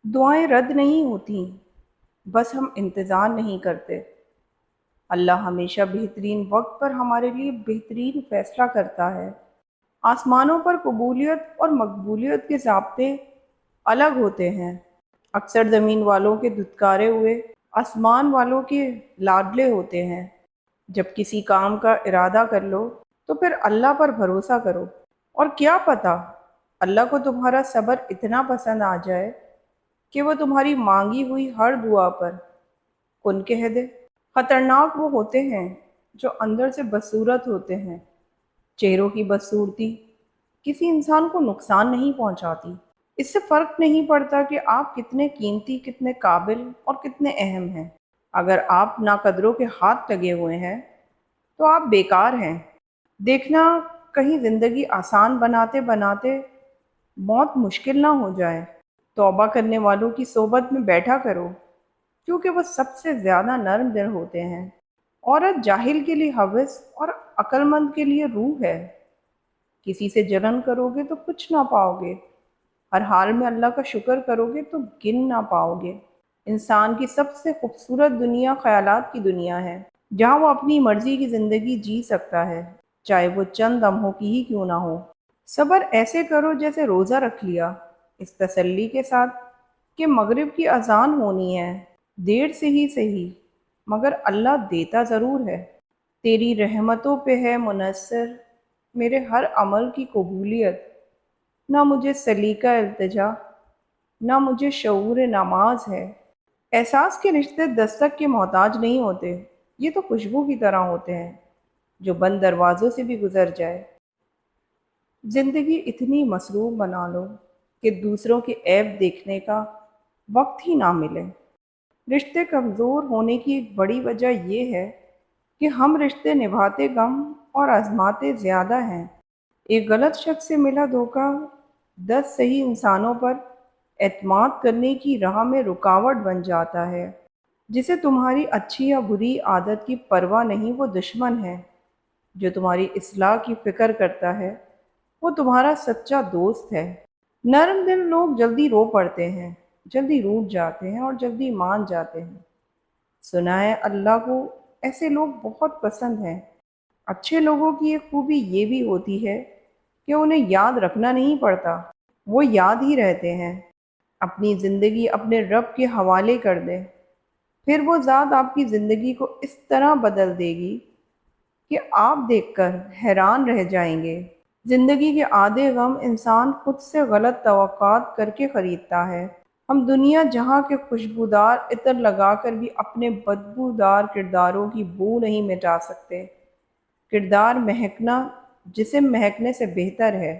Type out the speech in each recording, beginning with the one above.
دعائیں رد نہیں ہوتی، بس ہم انتظار نہیں کرتے۔ اللہ ہمیشہ بہترین وقت پر ہمارے لیے بہترین فیصلہ کرتا ہے۔ آسمانوں پر قبولیت اور مقبولیت کے ضابطے الگ ہوتے ہیں۔ اکثر زمین والوں کے دھتکارے ہوئے آسمان والوں کے لاڈلے ہوتے ہیں۔ جب کسی کام کا ارادہ کر لو تو پھر اللہ پر بھروسہ کرو، اور کیا پتہ اللہ کو تمہارا صبر اتنا پسند آ جائے کہ وہ تمہاری مانگی ہوئی ہر دعا پر کن کہہ دے۔ خطرناک وہ ہوتے ہیں جو اندر سے بدصورت ہوتے ہیں۔ چہروں کی بدصورتی کسی انسان کو نقصان نہیں پہنچاتی۔ اس سے فرق نہیں پڑتا کہ آپ کتنے قیمتی، کتنے قابل اور کتنے اہم ہیں۔ اگر آپ ناقدروں کے ہاتھ لگے ہوئے ہیں تو آپ بیکار ہیں۔ دیکھنا کہیں زندگی آسان بناتے بناتے موت مشکل نہ ہو جائے۔ توبہ کرنے والوں کی صحبت میں بیٹھا کرو، کیونکہ وہ سب سے زیادہ نرم دل ہوتے ہیں۔ عورت جاہل کے لیے حوث اور عقل مند کے لیے روح ہے۔ کسی سے جلن کرو گے تو کچھ نہ پاؤ گے، ہر حال میں اللہ کا شکر کرو گے تو گن نہ پاؤ گے۔ انسان کی سب سے خوبصورت دنیا خیالات کی دنیا ہے، جہاں وہ اپنی مرضی کی زندگی جی سکتا ہے، چاہے وہ چند لمحوں کی ہی کیوں نہ ہو۔ صبر ایسے کرو جیسے روزہ رکھ لیا، اس تسلی کے ساتھ کہ مغرب کی اذان ہونی ہے، دیر سے ہی صحیح مگر اللہ دیتا ضرور ہے۔ تیری رحمتوں پہ ہے منحصر میرے ہر عمل کی قبولیت، نہ مجھے سلیقہ التجا، نہ مجھے شعور نماز ہے۔ احساس کے رشتے دستک کے محتاج نہیں ہوتے، یہ تو خوشبو کی طرح ہوتے ہیں جو بند دروازوں سے بھی گزر جائے۔ زندگی اتنی مصروف بنا لو کہ دوسروں کے عیب دیکھنے کا وقت ہی نہ ملے۔ رشتے کمزور ہونے کی ایک بڑی وجہ یہ ہے کہ ہم رشتے نبھاتے کم اور آزماتے زیادہ ہیں۔ ایک غلط شخص سے ملا دھوکہ 10 صحیح انسانوں پر اعتماد کرنے کی راہ میں رکاوٹ بن جاتا ہے۔ جسے تمہاری اچھی یا بری عادت کی پرواہ نہیں وہ دشمن ہے۔ جو تمہاری اصلاح کی فکر کرتا ہے وہ تمہارا سچا دوست ہے۔ نرم دل لوگ جلدی رو پڑتے ہیں، جلدی روٹھ جاتے ہیں اور جلدی مان جاتے ہیں۔ سنا ہے اللہ کو ایسے لوگ بہت پسند ہیں۔ اچھے لوگوں کی ایک خوبی یہ بھی ہوتی ہے کہ انہیں یاد رکھنا نہیں پڑتا، وہ یاد ہی رہتے ہیں۔ اپنی زندگی اپنے رب کے حوالے کر دیں، پھر وہ ذات آپ کی زندگی کو اس طرح بدل دے گی کہ آپ دیکھ کر حیران رہ جائیں گے۔ زندگی کے آدھے غم انسان خود سے غلط توقعات کر کے خریدتا ہے۔ ہم دنیا جہاں کے خوشبودار عطر لگا کر بھی اپنے بدبودار کرداروں کی بو نہیں مٹا سکتے۔ کردار مہکنا جسم مہکنے سے بہتر ہے۔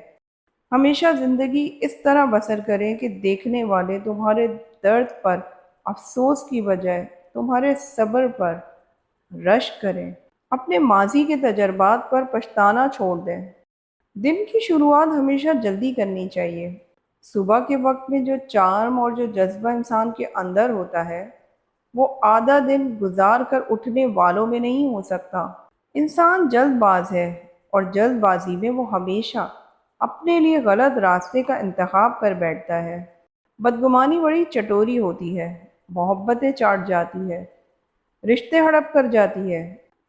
ہمیشہ زندگی اس طرح بسر کریں کہ دیکھنے والے تمہارے درد پر افسوس کی بجائے تمہارے صبر پر رشک کریں۔ اپنے ماضی کے تجربات پر پچھتانا چھوڑ دیں۔ دن کی شروعات ہمیشہ جلدی کرنی چاہیے۔ صبح کے وقت میں جو چارم اور جو جذبہ انسان کے اندر ہوتا ہے وہ آدھا دن گزار کر اٹھنے والوں میں نہیں ہو سکتا۔ انسان جلد باز ہے اور جلد بازی میں وہ ہمیشہ اپنے لیے غلط راستے کا انتخاب کر بیٹھتا ہے۔ بدگمانی بڑی چٹوری ہوتی ہے، محبتیں چاٹ جاتی ہے، رشتے ہڑپ کر جاتی ہے۔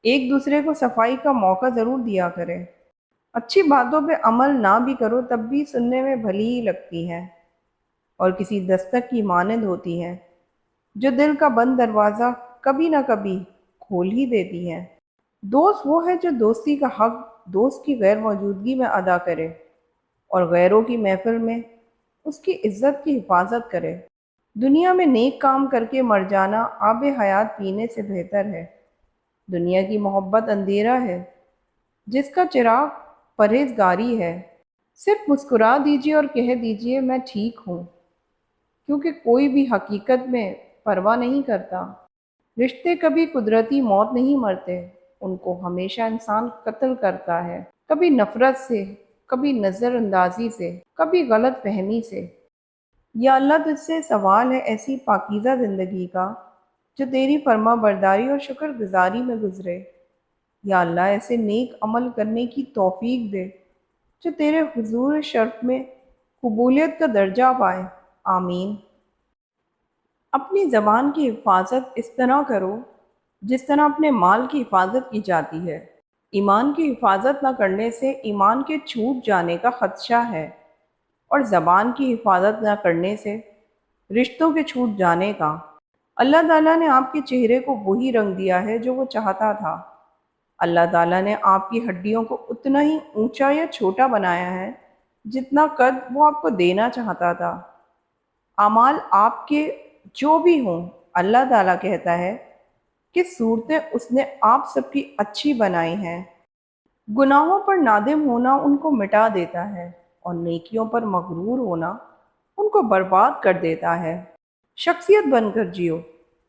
ایک دوسرے کو صفائی کا موقع ضرور دیا کرے۔ اچھی باتوں پہ عمل نہ بھی کرو تب بھی سننے میں بھلی ہی لگتی ہے اور کسی دستک کی مانند ہوتی ہے جو دل کا بند دروازہ کبھی نہ کبھی کھول ہی دیتی ہے۔ دوست وہ ہے جو دوستی کا حق دوست کی غیر موجودگی میں ادا کرے اور غیروں کی محفل میں اس کی عزت کی حفاظت کرے۔ دنیا میں نیک کام کر کے مر جانا آب حیات پینے سے بہتر ہے۔ دنیا کی محبت اندھیرا ہے جس کا چراغ پرہیزگاری ہے۔ صرف مسکرا دیجیے اور کہہ دیجیے میں ٹھیک ہوں، کیونکہ کوئی بھی حقیقت میں پرواہ نہیں کرتا۔ رشتے کبھی قدرتی موت نہیں مرتے، ان کو ہمیشہ انسان قتل کرتا ہے، کبھی نفرت سے، کبھی نظر اندازی سے، کبھی غلط فہمی سے۔ یا اللہ تجھ سے سوال ہے ایسی پاکیزہ زندگی کا جو تیری فرما برداری اور شکر گزاری میں گزرے۔ یا اللہ ایسے نیک عمل کرنے کی توفیق دے جو تیرے حضور شرف میں قبولیت کا درجہ پائے۔ آمین۔ اپنی زبان کی حفاظت اس طرح کرو جس طرح اپنے مال کی حفاظت کی جاتی ہے۔ ایمان کی حفاظت نہ کرنے سے ایمان کے چھوٹ جانے کا خدشہ ہے، اور زبان کی حفاظت نہ کرنے سے رشتوں کے چھوٹ جانے کا۔ اللہ تعالیٰ نے آپ کے چہرے کو وہی رنگ دیا ہے جو وہ چاہتا تھا۔ اللہ تعالیٰ نے آپ کی ہڈیوں کو اتنا ہی اونچا یا چھوٹا بنایا ہے جتنا قد وہ آپ کو دینا چاہتا تھا۔ اعمال آپ کے جو بھی ہوں، اللہ تعالیٰ کہتا ہے کہ صورتیں اس نے آپ سب کی اچھی بنائی ہیں۔ گناہوں پر نادم ہونا ان کو مٹا دیتا ہے، اور نیکیوں پر مغرور ہونا ان کو برباد کر دیتا ہے۔ شخصیت بن کر جیو،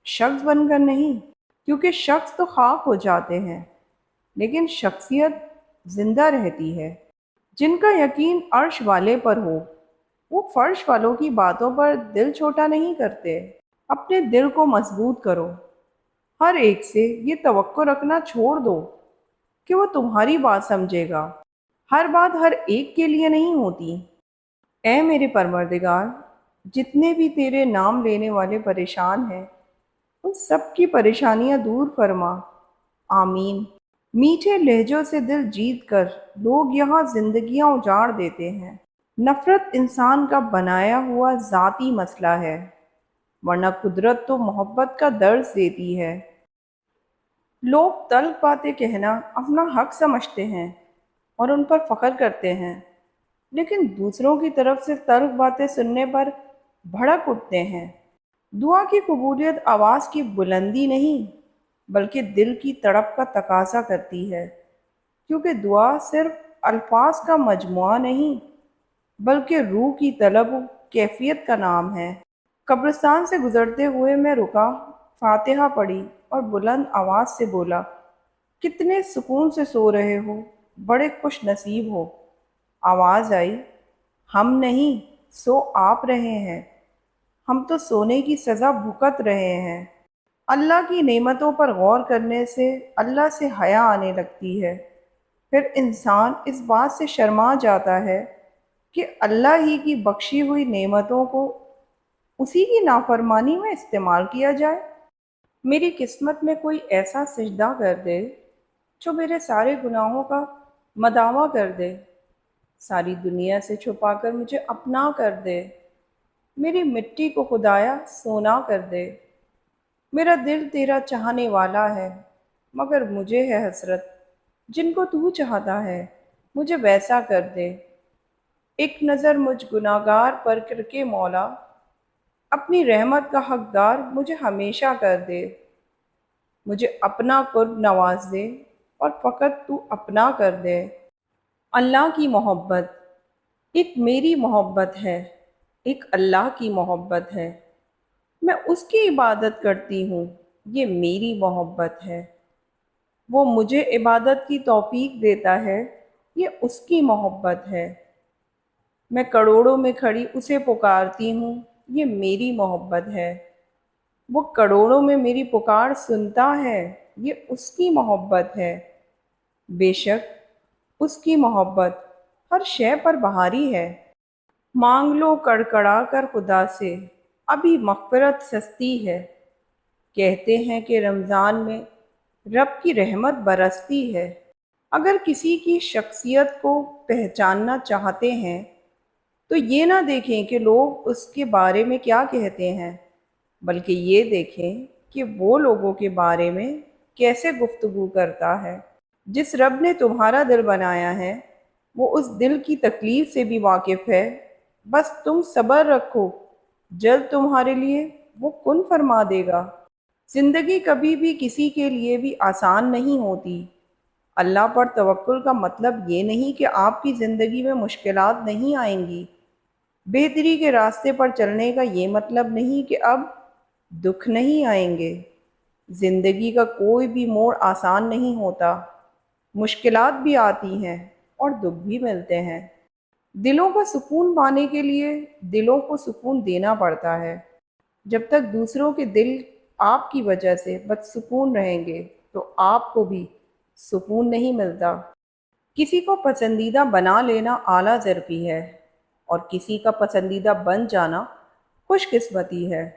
شخص بن کر نہیں، کیونکہ شخص تو خاک ہو جاتے ہیں لیکن شخصیت زندہ رہتی ہے۔ جن کا یقین عرش والے پر ہو، وہ فرش والوں کی باتوں پر دل چھوٹا نہیں کرتے۔ اپنے دل کو مضبوط کرو، ہر ایک سے یہ توقع رکھنا چھوڑ دو کہ وہ تمہاری بات سمجھے گا۔ ہر بات ہر ایک کے لیے نہیں ہوتی۔ اے میرے پروردگار، جتنے بھی تیرے نام لینے والے پریشان ہیں، ان سب کی پریشانیاں دور فرما۔ آمین۔ میٹھے لہجوں سے دل جیت کر لوگ یہاں زندگیاں اجاڑ دیتے ہیں۔ نفرت انسان کا بنایا ہوا ذاتی مسئلہ ہے، ورنہ قدرت تو محبت کا درس دیتی ہے۔ لوگ تلخ باتیں کہنا اپنا حق سمجھتے ہیں اور ان پر فخر کرتے ہیں، لیکن دوسروں کی طرف سے تلخ باتیں سننے پر بھڑک اٹھتے ہیں۔ دعا کی قبولیت آواز کی بلندی نہیں بلکہ دل کی تڑپ کا تقاضا کرتی ہے، کیونکہ دعا صرف الفاظ کا مجموعہ نہیں بلکہ روح کی طلب و کیفیت کا نام ہے۔ قبرستان سے گزرتے ہوئے میں رکا، فاتحہ پڑھی اور بلند آواز سے بولا، کتنے سکون سے سو رہے ہو، بڑے خوش نصیب ہو۔ آواز آئی، ہم نہیں، سو آپ رہے ہیں، ہم تو سونے کی سزا بھگت رہے ہیں۔ اللہ کی نعمتوں پر غور کرنے سے اللہ سے حیا آنے لگتی ہے۔ پھر انسان اس بات سے شرما جاتا ہے کہ اللہ ہی کی بخشی ہوئی نعمتوں کو اسی کی نافرمانی میں استعمال کیا جائے۔ میری قسمت میں کوئی ایسا سجدہ کر دے جو میرے سارے گناہوں کا مداوع کر دے، ساری دنیا سے چھپا کر مجھے اپنا کر دے، میری مٹی کو خدایا سونا کر دے۔ میرا دل تیرا چاہنے والا ہے، مگر مجھے ہے حسرت، جن کو تو چاہتا ہے مجھے ویسا کر دے۔ ایک نظر مجھ گناہگار پر کر کے مولا، اپنی رحمت کا حقدار مجھے ہمیشہ کر دے۔ مجھے اپنا قرب نواز دے اور فقط تو اپنا کر دے۔ اللہ کی محبت، ایک میری محبت ہے، ایک اللہ کی محبت ہے۔ میں اس کی عبادت کرتی ہوں، یہ میری محبت ہے۔ وہ مجھے عبادت کی توفیق دیتا ہے، یہ اس کی محبت ہے۔ میں کروڑوں میں کھڑی اسے پکارتی ہوں، یہ میری محبت ہے۔ وہ کروڑوں میں میری پکار سنتا ہے، یہ اس کی محبت ہے۔ بے شک اس کی محبت ہر شے پر بھاری ہے۔ مانگ لو کڑکڑا کر خدا سے، ابھی مغفرت سستی ہے۔ کہتے ہیں کہ رمضان میں رب کی رحمت برستی ہے۔ اگر کسی کی شخصیت کو پہچاننا چاہتے ہیں تو یہ نہ دیکھیں کہ لوگ اس کے بارے میں کیا کہتے ہیں، بلکہ یہ دیکھیں کہ وہ لوگوں کے بارے میں کیسے گفتگو کرتا ہے۔ جس رب نے تمہارا دل بنایا ہے وہ اس دل کی تکلیف سے بھی واقف ہے، بس تم صبر رکھو، جلد تمہارے لیے وہ کن فرما دے گا۔ زندگی کبھی بھی کسی کے لیے بھی آسان نہیں ہوتی۔ اللہ پر توکل کا مطلب یہ نہیں کہ آپ کی زندگی میں مشکلات نہیں آئیں گی۔ بہتری کے راستے پر چلنے کا یہ مطلب نہیں کہ اب دکھ نہیں آئیں گے۔ زندگی کا کوئی بھی موڑ آسان نہیں ہوتا، مشکلات بھی آتی ہیں اور دکھ بھی ملتے ہیں۔ دلوں کا سکون پانے کے لیے دلوں کو سکون دینا پڑتا ہے۔ جب تک دوسروں کے دل آپ کی وجہ سے بدسکون رہیں گے تو آپ کو بھی سکون نہیں ملتا۔ کسی کو پسندیدہ بنا لینا اعلیٰ ظرفی ہے، اور کسی کا پسندیدہ بن جانا خوش قسمتی ہے۔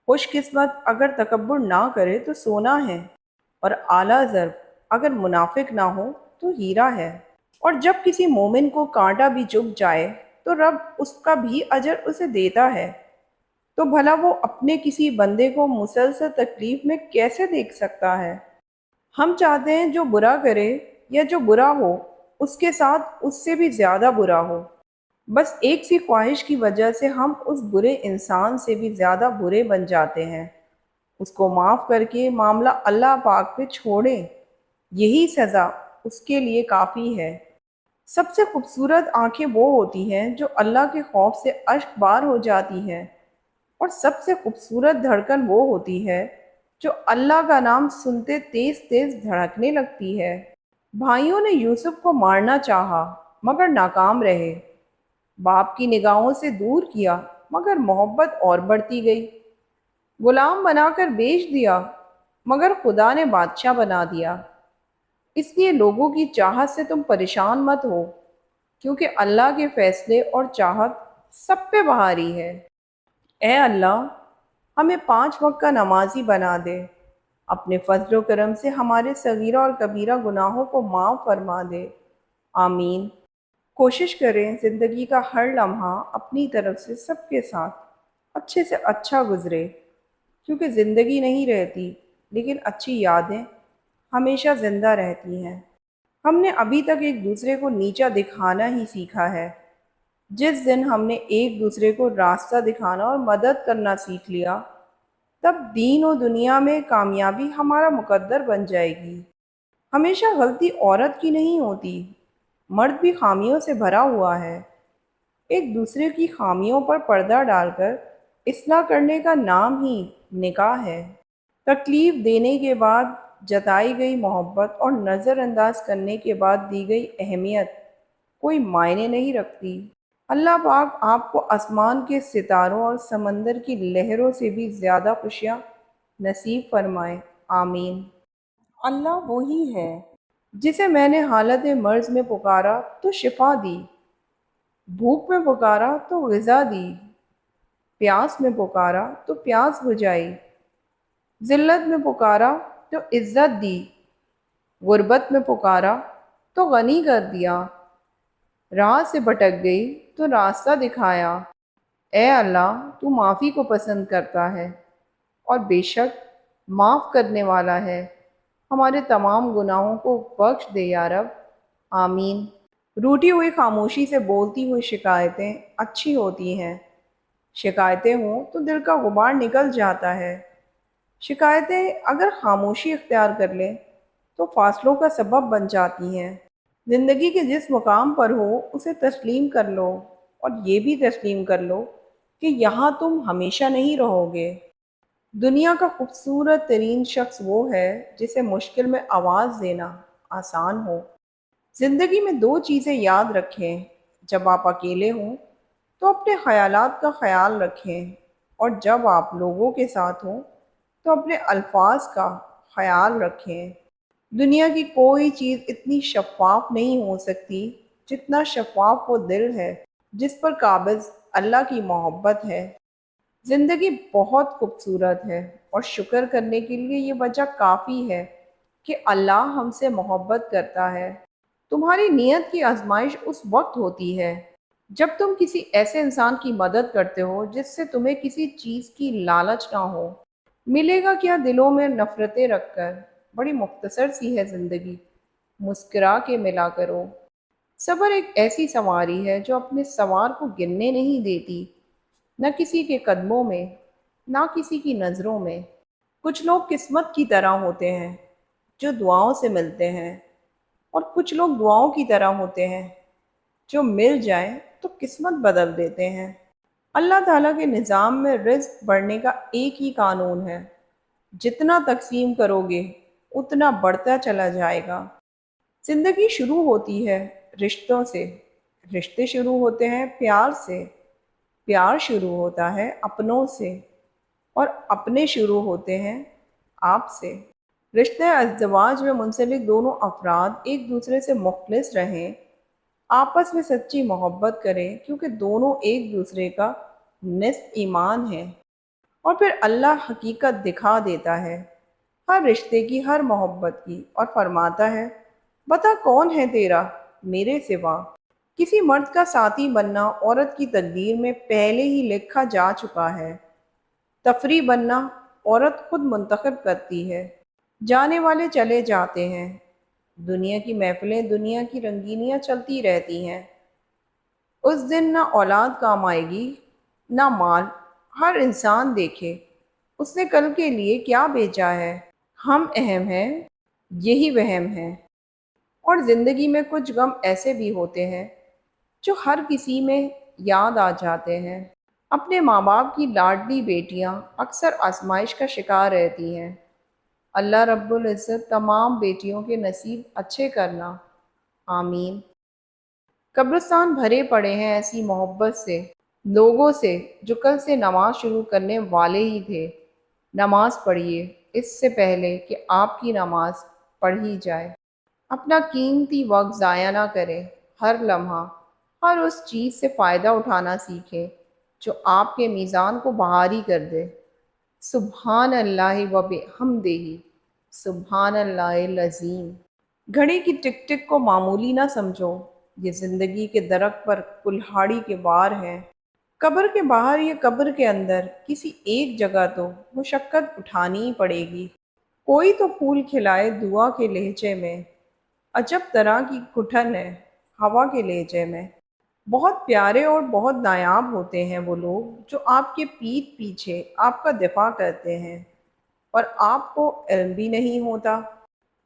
خوش قسمت اگر تکبر نہ کرے تو سونا ہے، اور اعلیٰ ضرب اگر منافق نہ ہو تو ہیرا ہے۔ اور جب کسی مومن کو کانٹا بھی چبھ جائے تو رب اس کا بھی اجر اسے دیتا ہے، تو بھلا وہ اپنے کسی بندے کو مسلسل تکلیف میں کیسے دیکھ سکتا ہے؟ ہم چاہتے ہیں جو برا کرے یا جو برا ہو اس کے ساتھ اس سے بھی زیادہ برا ہو۔ بس ایک سی خواہش کی وجہ سے ہم اس برے انسان سے بھی زیادہ برے بن جاتے ہیں۔ اس کو معاف کر کے معاملہ اللہ پاک پہ چھوڑیں، یہی سزا اس کے لیے کافی ہے۔ سب سے خوبصورت آنکھیں وہ ہوتی ہیں جو اللہ کے خوف سے اشک بار ہو جاتی ہیں، اور سب سے خوبصورت دھڑکن وہ ہوتی ہے جو اللہ کا نام سنتے تیز تیز دھڑکنے لگتی ہے۔ بھائیوں نے یوسف کو مارنا چاہا مگر ناکام رہے، باپ کی نگاہوں سے دور کیا مگر محبت اور بڑھتی گئی، غلام بنا کر بیچ دیا مگر خدا نے بادشاہ بنا دیا۔ اس لیے لوگوں کی چاہت سے تم پریشان مت ہو، کیونکہ اللہ کے فیصلے اور چاہت سب پہ بھاری ہے۔ اے اللہ، ہمیں 5 وقت کا نمازی بنا دے، اپنے فضل و کرم سے ہمارے صغیرہ اور کبیرہ گناہوں کو معاف فرما دے، آمین۔ کوشش کریں زندگی کا ہر لمحہ اپنی طرف سے سب کے ساتھ اچھے سے اچھا گزرے، کیونکہ زندگی نہیں رہتی لیکن اچھی یادیں ہمیشہ زندہ رہتی ہیں۔ ہم نے ابھی تک ایک دوسرے کو نیچا دکھانا ہی سیکھا ہے۔ جس دن ہم نے ایک دوسرے کو راستہ دکھانا اور مدد کرنا سیکھ لیا، تب دین و دنیا میں کامیابی ہمارا مقدر بن جائے گی۔ ہمیشہ غلطی عورت کی نہیں ہوتی، مرد بھی خامیوں سے بھرا ہوا ہے۔ ایک دوسرے کی خامیوں پر پردہ ڈال کر اصلاح کرنے کا نام ہی نکاح ہے۔ تکلیف دینے کے بعد جتائی گئی محبت اور نظر انداز کرنے کے بعد دی گئی اہمیت کوئی معنی نہیں رکھتی۔ اللہ پاک آپ کو آسمان کے ستاروں اور سمندر کی لہروں سے بھی زیادہ خوشیاں نصیب فرمائے، آمین۔ اللہ وہی ہے جسے میں نے حالت مرض میں پکارا تو شفا دی، بھوک میں پکارا تو غذا دی، پیاس میں پکارا تو پیاس بجھائی، ذلت میں پکارا تو عزت دی، غربت میں پکارا تو غنی کر دیا، راہ سے بھٹک گئی تو راستہ دکھایا۔ اے اللہ، تو معافی کو پسند کرتا ہے اور بے شک معاف کرنے والا ہے۔ ہمارے تمام گناہوں کو بخش دے یا رب، آمین۔ روٹھی ہوئی خاموشی سے بولتی ہوئی شکایتیں اچھی ہوتی ہیں۔ شکایتیں ہوں تو دل کا غبار نکل جاتا ہے۔ شکایتیں اگر خاموشی اختیار کر لیں تو فاصلوں کا سبب بن جاتی ہیں۔ زندگی کے جس مقام پر ہو اسے تسلیم کر لو، اور یہ بھی تسلیم کر لو کہ یہاں تم ہمیشہ نہیں رہو گے۔ دنیا کا خوبصورت ترین شخص وہ ہے جسے مشکل میں آواز دینا آسان ہو۔ زندگی میں 2 چیزیں یاد رکھیں، جب آپ اکیلے ہوں تو اپنے خیالات کا خیال رکھیں، اور جب آپ لوگوں کے ساتھ ہوں تو اپنے الفاظ کا خیال رکھیں۔ دنیا کی کوئی چیز اتنی شفاف نہیں ہو سکتی جتنا شفاف وہ دل ہے جس پر قابض اللہ کی محبت ہے۔ زندگی بہت خوبصورت ہے، اور شکر کرنے کے لیے یہ وجہ کافی ہے کہ اللہ ہم سے محبت کرتا ہے۔ تمہاری نیت کی آزمائش اس وقت ہوتی ہے جب تم کسی ایسے انسان کی مدد کرتے ہو جس سے تمہیں کسی چیز کی لالچ نہ ہو۔ ملے گا کیا دلوں میں نفرتیں رکھ کر؟ بڑی مختصر سی ہے زندگی، مسکرا کے ملا کرو۔ صبر ایک ایسی سواری ہے جو اپنے سوار کو گرنے نہیں دیتی، نہ کسی کے قدموں میں، نہ کسی کی نظروں میں۔ کچھ لوگ قسمت کی طرح ہوتے ہیں جو دعاؤں سے ملتے ہیں، اور کچھ لوگ دعاؤں کی طرح ہوتے ہیں جو مل جائیں تو قسمت بدل دیتے ہیں۔ اللہ تعالیٰ کے نظام میں رزق بڑھنے کا ایک ہی قانون ہے، جتنا تقسیم کرو گے اتنا بڑھتا چلا جائے گا۔ زندگی شروع ہوتی ہے رشتوں سے، رشتے شروع ہوتے ہیں پیار سے، پیار شروع ہوتا ہے اپنوں سے، اور اپنے شروع ہوتے ہیں آپ سے۔ رشتہ ازدواج میں منسلک دونوں افراد ایک دوسرے سے مخلص رہیں، آپس میں سچی محبت کریں، کیونکہ دونوں ایک دوسرے کا نصف ایمان ہیں۔ اور پھر اللہ حقیقت دکھا دیتا ہے، ہر رشتے کی، ہر محبت کی، اور فرماتا ہے بتا کون ہے تیرا میرے سوا؟ کسی مرد کا ساتھی بننا عورت کی تقدیر میں پہلے ہی لکھا جا چکا ہے۔ تفریح بننا عورت خود منتخب کرتی ہے۔ جانے والے چلے جاتے ہیں، دنیا کی محفلیں، دنیا کی رنگینیاں چلتی رہتی ہیں۔ اس دن نہ اولاد کام آئے گی، نہ مال۔ ہر انسان دیکھے اس نے کل کے لیے کیا بیچا ہے۔ ہم اہم ہیں، یہی وہم ہے۔ اور زندگی میں کچھ غم ایسے بھی ہوتے ہیں جو ہر کسی میں یاد آ جاتے ہیں۔ اپنے ماں باپ کی لاڈلی بیٹیاں اکثر آزمائش کا شکار رہتی ہیں۔ اللہ رب العزت تمام بیٹیوں کے نصیب اچھے کرنا، آمین۔ قبرستان بھرے پڑے ہیں ایسی محبت سے، لوگوں سے جو کل سے نماز شروع کرنے والے ہی تھے۔ نماز پڑھیے اس سے پہلے کہ آپ کی نماز پڑھی جائے۔ اپنا قیمتی وقت ضائع نہ کریں، ہر لمحہ، ہر اس چیز سے فائدہ اٹھانا سیکھیں جو آپ کے میزان کو بھاری کر دے۔ سبحان اللہ و بحمدہ، سبحان اللہ العظیم۔ گھڑی کی ٹک ٹک کو معمولی نہ سمجھو، یہ زندگی کے درخت پر کلہاڑی کے وار ہیں۔ قبر کے باہر یا قبر کے اندر کسی ایک جگہ تو مشقت اٹھانی ہی پڑے گی۔ کوئی تو پھول کھلائے دعا کے لہجے میں، عجب طرح کی گھٹن ہے ہوا کے لہجے میں۔ بہت پیارے اور بہت نایاب ہوتے ہیں وہ لوگ جو آپ کے پیٹھ پیچھے آپ کا دفاع کرتے ہیں اور آپ کو علم بھی نہیں ہوتا۔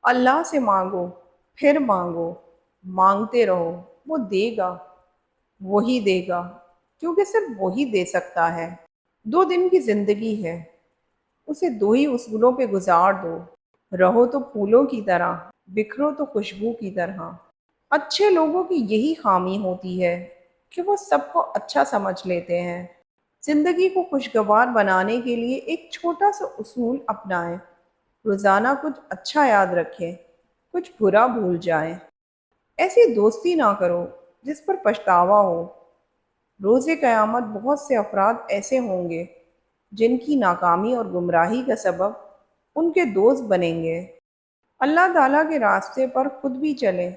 اللہ سے مانگو، پھر مانگو، مانگتے رہو، وہ دے گا، وہی دے گا، کیونکہ صرف وہی دے سکتا ہے۔ 2 دن کی زندگی ہے، اسے 2 ہی اصولوں پہ گزار دو، رہو تو پھولوں کی طرح، بکھرو تو خوشبو کی طرح۔ اچھے لوگوں کی یہی خامی ہوتی ہے کہ وہ سب کو اچھا سمجھ لیتے ہیں۔ زندگی کو خوشگوار بنانے کے لیے ایک چھوٹا سا اصول اپنائیں، روزانہ کچھ اچھا یاد رکھیں، کچھ برا بھول جائیں۔ ایسی دوستی نہ کرو جس پر پچھتاوا ہو۔ روز قیامت بہت سے افراد ایسے ہوں گے جن کی ناکامی اور گمراہی کا سبب ان کے دوست بنیں گے۔ اللہ تعالیٰ کے راستے پر خود بھی چلیں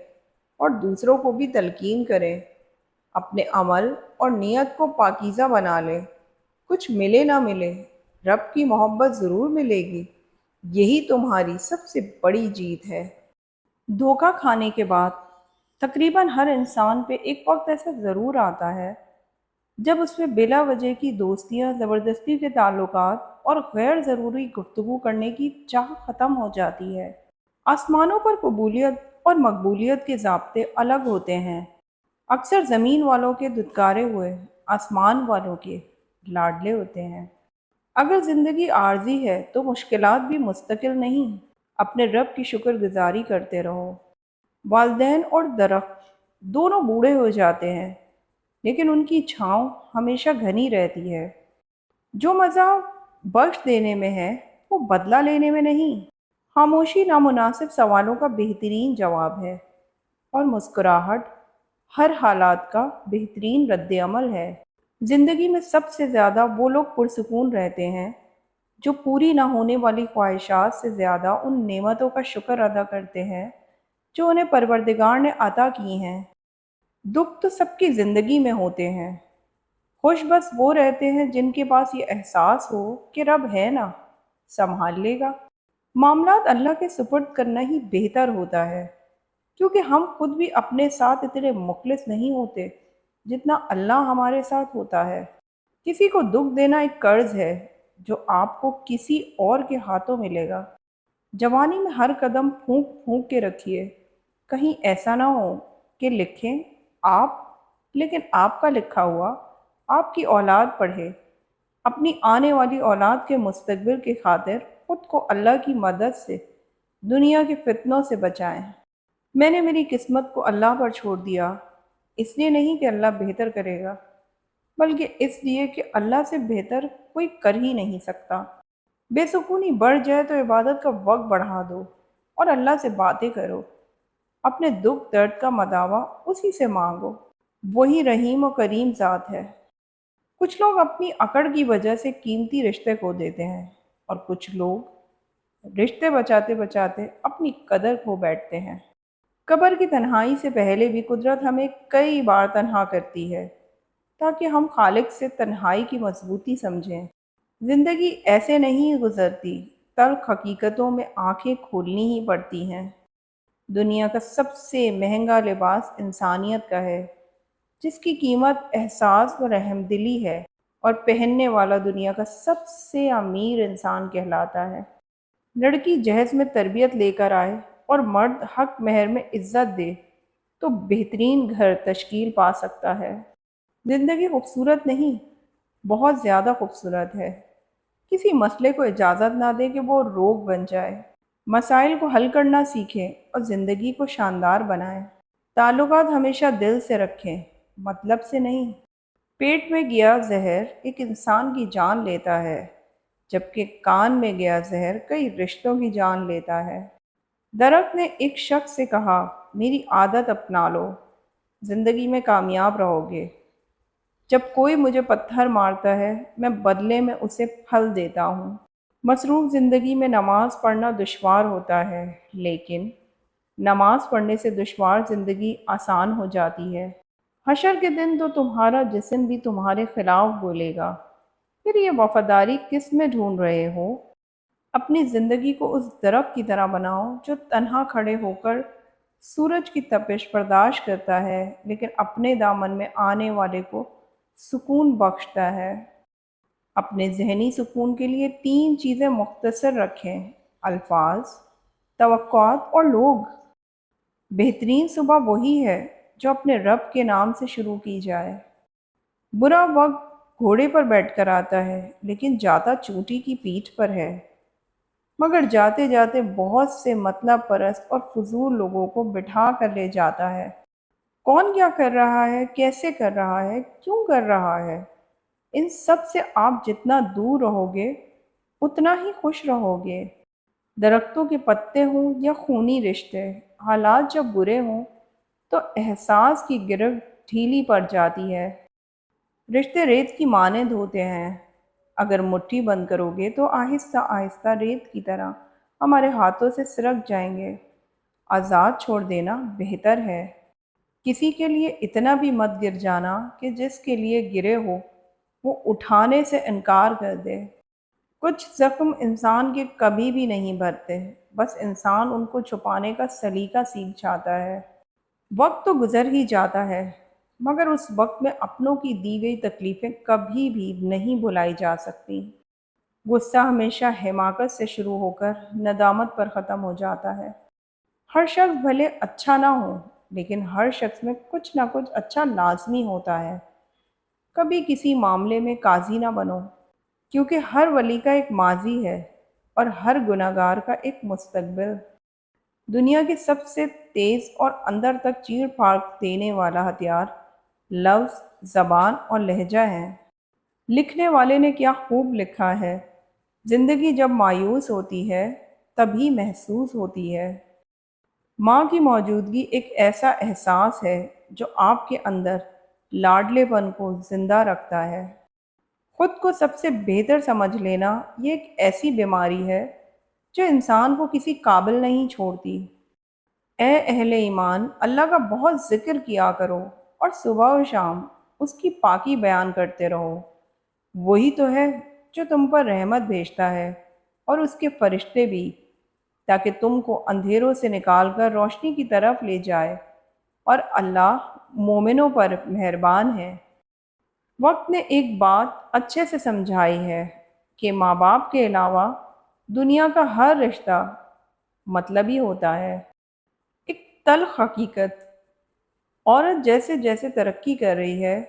اور دوسروں کو بھی تلقین کریں۔ اپنے عمل اور نیت کو پاکیزہ بنا لیں۔ کچھ ملے نہ ملے، رب کی محبت ضرور ملے گی، یہی تمہاری سب سے بڑی جیت ہے۔ دھوکہ کھانے کے بعد تقریباً ہر انسان پہ ایک وقت ایسا ضرور آتا ہے جب اس میں بلا وجہ کی دوستیاں، زبردستی کے تعلقات اور غیر ضروری گفتگو کرنے کی چاہ ختم ہو جاتی ہے۔ آسمانوں پر قبولیت اور مقبولیت کے ضابطے الگ ہوتے ہیں۔ اکثر زمین والوں کے دھتکارے ہوئے آسمان والوں کے لاڈلے ہوتے ہیں۔ اگر زندگی عارضی ہے تو مشکلات بھی مستقل نہیں۔ اپنے رب کی شکر گزاری کرتے رہو۔ والدین اور درخت دونوں بوڑھے ہو جاتے ہیں لیکن ان کی چھاؤں ہمیشہ گھنی رہتی ہے۔ جو مزہ بخش دینے میں ہے وہ بدلہ لینے میں نہیں۔ خاموشی نامناسب سوالوں کا بہترین جواب ہے اور مسکراہٹ ہر حالات کا بہترین رد عمل ہے۔ زندگی میں سب سے زیادہ وہ لوگ پرسکون رہتے ہیں جو پوری نہ ہونے والی خواہشات سے زیادہ ان نعمتوں کا شکر ادا کرتے ہیں جو انہیں پروردگار نے عطا کی ہیں۔ دکھ تو سب کی زندگی میں ہوتے ہیں، خوش بس وہ رہتے ہیں جن کے پاس یہ احساس ہو کہ رب ہے نا، سنبھال لے گا۔ معاملات اللہ کے سپرد کرنا ہی بہتر ہوتا ہے، کیونکہ ہم خود بھی اپنے ساتھ اتنے مخلص نہیں ہوتے جتنا اللہ ہمارے ساتھ ہوتا ہے۔ کسی کو دکھ دینا ایک قرض ہے جو آپ کو کسی اور کے ہاتھوں ملے گا۔ جوانی میں ہر قدم پھونک پھونک کے رکھیے، کہیں ایسا نہ ہو کہ لکھیں آپ، لیکن آپ کا لکھا ہوا آپ کی اولاد پڑھے۔ اپنی آنے والی اولاد کے مستقبل کی خاطر خود کو اللہ کی مدد سے دنیا کے فتنوں سے بچائیں۔ میں نے میری قسمت کو اللہ پر چھوڑ دیا، اس لیے نہیں کہ اللہ بہتر کرے گا، بلکہ اس لیے کہ اللہ سے بہتر کوئی کر ہی نہیں سکتا۔ بے سکونی بڑھ جائے تو عبادت کا وقت بڑھا دو اور اللہ سے باتیں کرو۔ اپنے دکھ درد کا مداوع اسی سے مانگو، وہی رحیم و کریم ذات ہے۔ کچھ لوگ اپنی اکڑ کی وجہ سے قیمتی رشتے کھو دیتے ہیں، اور کچھ لوگ رشتے بچاتے بچاتے اپنی قدر کھو بیٹھتے ہیں۔ قبر کی تنہائی سے پہلے بھی قدرت ہمیں کئی بار تنہا کرتی ہے تاکہ ہم خالق سے تنہائی کی مضبوطی سمجھیں۔ زندگی ایسے نہیں گزرتی، تلخ حقیقتوں میں آنکھیں کھولنی ہی پڑتی ہیں۔ دنیا کا سب سے مہنگا لباس انسانیت کا ہے، جس کی قیمت احساس و رحم دلی ہے، اور پہننے والا دنیا کا سب سے امیر انسان کہلاتا ہے۔ لڑکی جہیز میں تربیت لے کر آئے اور مرد حق مہر میں عزت دے تو بہترین گھر تشکیل پا سکتا ہے۔ زندگی خوبصورت نہیں، بہت زیادہ خوبصورت ہے۔ کسی مسئلے کو اجازت نہ دیں کہ وہ روگ بن جائے۔ مسائل کو حل کرنا سیکھیں اور زندگی کو شاندار بنائیں۔ تعلقات ہمیشہ دل سے رکھیں، مطلب سے نہیں۔ پیٹ میں گیا زہر ایک انسان کی جان لیتا ہے، جبکہ کان میں گیا زہر کئی رشتوں کی جان لیتا ہے۔ درخت نے ایک شخص سے کہا، میری عادت اپنا لو، زندگی میں کامیاب رہو گے۔ جب کوئی مجھے پتھر مارتا ہے، میں بدلے میں اسے پھل دیتا ہوں۔ مصروف زندگی میں نماز پڑھنا دشوار ہوتا ہے، لیکن نماز پڑھنے سے دشوار زندگی آسان ہو جاتی ہے۔ حشر کے دن تو تمہارا جسم بھی تمہارے خلاف بولے گا، پھر یہ وفاداری کس میں ڈھونڈ رہے ہو؟ اپنی زندگی کو اس درخت کی طرح بناؤ جو تنہا کھڑے ہو کر سورج کی تپش برداشت کرتا ہے، لیکن اپنے دامن میں آنے والے کو سکون بخشتا ہے۔ اپنے ذہنی سکون کے لیے تین چیزیں مختصر رکھیں: الفاظ، توقعات اور لوگ۔ بہترین صبح وہی ہے جو اپنے رب کے نام سے شروع کی جائے۔ برا وقت گھوڑے پر بیٹھ کر آتا ہے، لیکن جاتا چونٹی کی پیٹھ پر ہے۔ مگر جاتے جاتے بہت سے مطلب پرست اور فضول لوگوں کو بٹھا کر لے جاتا ہے۔ کون کیا کر رہا ہے، کیسے کر رہا ہے، کیوں کر رہا ہے، ان سب سے آپ جتنا دور رہو گے اتنا ہی خوش رہو گے۔ درختوں کے پتے ہوں یا خونی رشتے، حالات جب برے ہوں تو احساس کی گرفت ڈھیلی پڑ جاتی ہے۔ رشتے ریت کی مانند ہوتے ہیں، اگر مٹھی بند کرو گے تو آہستہ آہستہ ریت کی طرح ہمارے ہاتھوں سے سرک جائیں گے۔ آزاد چھوڑ دینا بہتر ہے۔ کسی کے لیے اتنا بھی مت گر جانا کہ جس کے لیے گرے ہو وہ اٹھانے سے انکار کر دے۔ کچھ زخم انسان کے کبھی بھی نہیں بھرتے، بس انسان ان کو چھپانے کا سلیقہ سیکھ جاتا ہے۔ وقت تو گزر ہی جاتا ہے، مگر اس وقت میں اپنوں کی دی گئی تکلیفیں کبھی بھی نہیں بھلائی جا سکتی۔ غصہ ہمیشہ حماقت سے شروع ہو کر ندامت پر ختم ہو جاتا ہے۔ ہر شخص بھلے اچھا نہ ہو، لیکن ہر شخص میں کچھ نہ کچھ اچھا لازمی ہوتا ہے۔ کبھی کسی معاملے میں قاضی نہ بنو، کیونکہ ہر ولی کا ایک ماضی ہے اور ہر گناہگار کا ایک مستقبل۔ دنیا کے سب سے تیز اور اندر تک چیڑ پھاڑ دینے والا ہتھیار لفظ، زبان اور لہجہ ہے۔ لکھنے والے نے کیا خوب لکھا ہے، زندگی جب مایوس ہوتی ہے تبھی محسوس ہوتی ہے۔ ماں کی موجودگی ایک ایسا احساس ہے جو آپ کے اندر لاڈلے پن کو زندہ رکھتا ہے۔ خود کو سب سے بہتر سمجھ لینا یہ ایک ایسی بیماری ہے جو انسان کو کسی قابل نہیں چھوڑتی۔ اے اہل ایمان، اللہ کا بہت ذکر کیا کرو اور صبح و شام اس کی پاکی بیان کرتے رہو۔ وہی تو ہے جو تم پر رحمت بھیجتا ہے، اور اس کے فرشتے بھی، تاکہ تم کو اندھیروں سے نکال کر روشنی کی طرف لے جائے، اور اللہ مومنوں پر مہربان ہے۔ وقت نے ایک بات اچھے سے سمجھائی ہے کہ ماں باپ کے علاوہ دنیا کا ہر رشتہ مطلبی ہوتا ہے۔ ایک تلخ حقیقت، عورت جیسے جیسے ترقی کر رہی ہے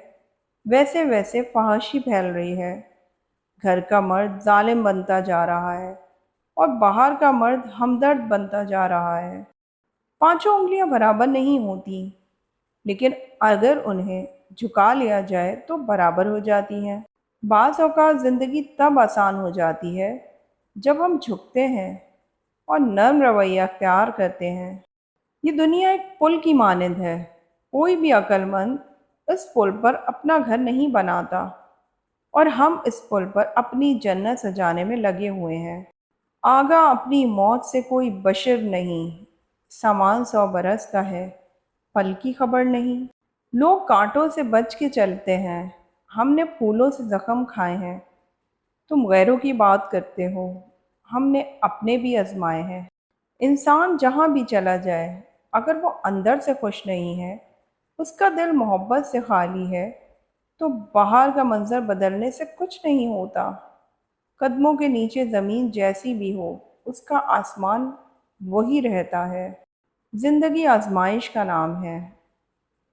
ویسے ویسے فحاشی پھیل رہی ہے۔ گھر کا مرد ظالم بنتا جا رہا ہے اور باہر کا مرد ہمدرد بنتا جا رہا ہے۔ پانچوں انگلیاں برابر نہیں ہوتی، لیکن اگر انہیں جھکا لیا جائے تو برابر ہو جاتی ہیں۔ بعض اوقات زندگی تب آسان ہو جاتی ہے جب ہم جھکتے ہیں اور نرم رویہ اختیار کرتے ہیں۔ یہ دنیا ایک پل کی مانند ہے، کوئی بھی عقل مند اس پل پر اپنا گھر نہیں بناتا۔ اور ہم اس پل پر اپنی جنت سجانے میں لگے ہوئے ہیں۔ آگاہ اپنی موت سے کوئی بشر نہیں، سامان 100 برس کا ہے، پل کی خبر نہیں۔ لوگ کانٹوں سے بچ کے چلتے ہیں، ہم نے پھولوں سے زخم کھائے ہیں۔ تم غیروں کی بات کرتے ہو، ہم نے اپنے بھی آزمائے ہیں۔ انسان جہاں بھی چلا جائے، اگر وہ اندر سے خوش نہیں ہے، اس کا دل محبت سے خالی ہے، تو باہر کا منظر بدلنے سے کچھ نہیں ہوتا۔ قدموں کے نیچے زمین جیسی بھی ہو، اس کا آسمان وہی رہتا ہے۔ زندگی آزمائش کا نام ہے،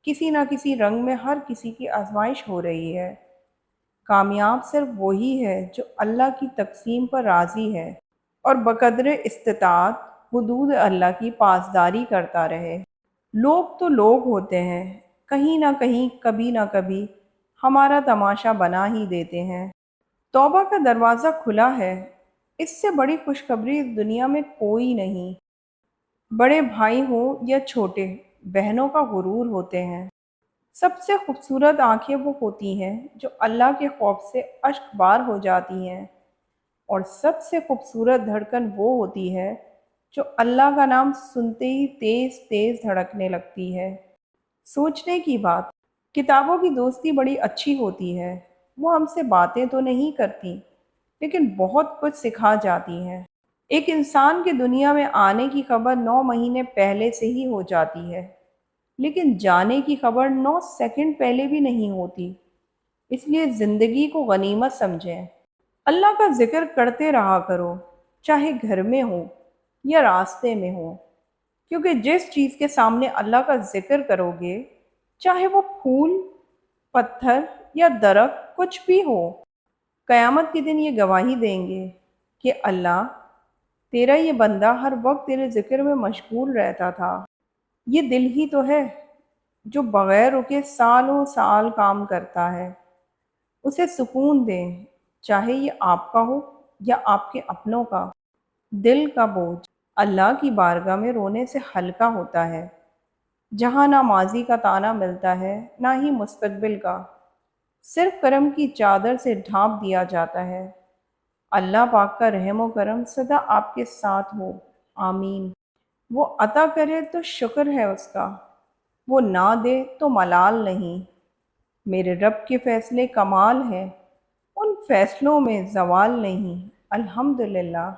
کسی نہ کسی رنگ میں ہر کسی کی آزمائش ہو رہی ہے۔ کامیاب صرف وہی ہے جو اللہ کی تقسیم پر راضی ہے اور بقدر استطاعت حدود اللہ کی پاسداری کرتا رہے۔ لوگ تو لوگ ہوتے ہیں، کہیں نہ کہیں کبھی نہ کبھی ہمارا تماشا بنا ہی دیتے ہیں۔ توبہ کا دروازہ کھلا ہے، اس سے بڑی خوشخبری اس دنیا میں کوئی نہیں۔ بڑے بھائی ہوں یا چھوٹے، بہنوں کا غرور ہوتے ہیں۔ سب سے خوبصورت آنکھیں وہ ہوتی ہیں جو اللہ کے خوف سے اشک بار ہو جاتی ہیں، اور سب سے خوبصورت دھڑکن وہ ہوتی ہے جو اللہ کا نام سنتے ہی تیز تیز دھڑکنے لگتی ہے۔ سوچنے کی بات، کتابوں کی دوستی بڑی اچھی ہوتی ہے، وہ ہم سے باتیں تو نہیں کرتی لیکن بہت کچھ سکھا جاتی ہیں۔ ایک انسان کے دنیا میں آنے کی خبر 9 مہینے پہلے سے ہی ہو جاتی ہے، لیکن جانے کی خبر 9 سیکنڈ پہلے بھی نہیں ہوتی۔ اس لیے زندگی کو غنیمت سمجھیں۔ اللہ کا ذکر کرتے رہا کرو، چاہے گھر میں ہو یا راستے میں ہو، کیونکہ جس چیز کے سامنے اللہ کا ذکر کرو گے، چاہے وہ پھول، پتھر یا درخت کچھ بھی ہو، قیامت کے دن یہ گواہی دیں گے کہ اللہ، تیرا یہ بندہ ہر وقت تیرے ذکر میں مشغول رہتا تھا۔ یہ دل ہی تو ہے جو بغیر رکے سالوں سال کام کرتا ہے۔ اسے سکون دیں، چاہے یہ آپ کا ہو یا آپ کے اپنوں کا۔ دل کا بوجھ اللہ کی بارگاہ میں رونے سے ہلکا ہوتا ہے، جہاں نہ ماضی کا تانا ملتا ہے نہ ہی مستقبل کا، صرف کرم کی چادر سے ڈھانپ دیا جاتا ہے۔ اللہ پاک کا رحم و کرم سدا آپ کے ساتھ ہو، آمین۔ وہ عطا کرے تو شکر ہے اس کا، وہ نہ دے تو ملال نہیں۔ میرے رب کے فیصلے کمال ہیں، ان فیصلوں میں زوال نہیں، الحمدللہ۔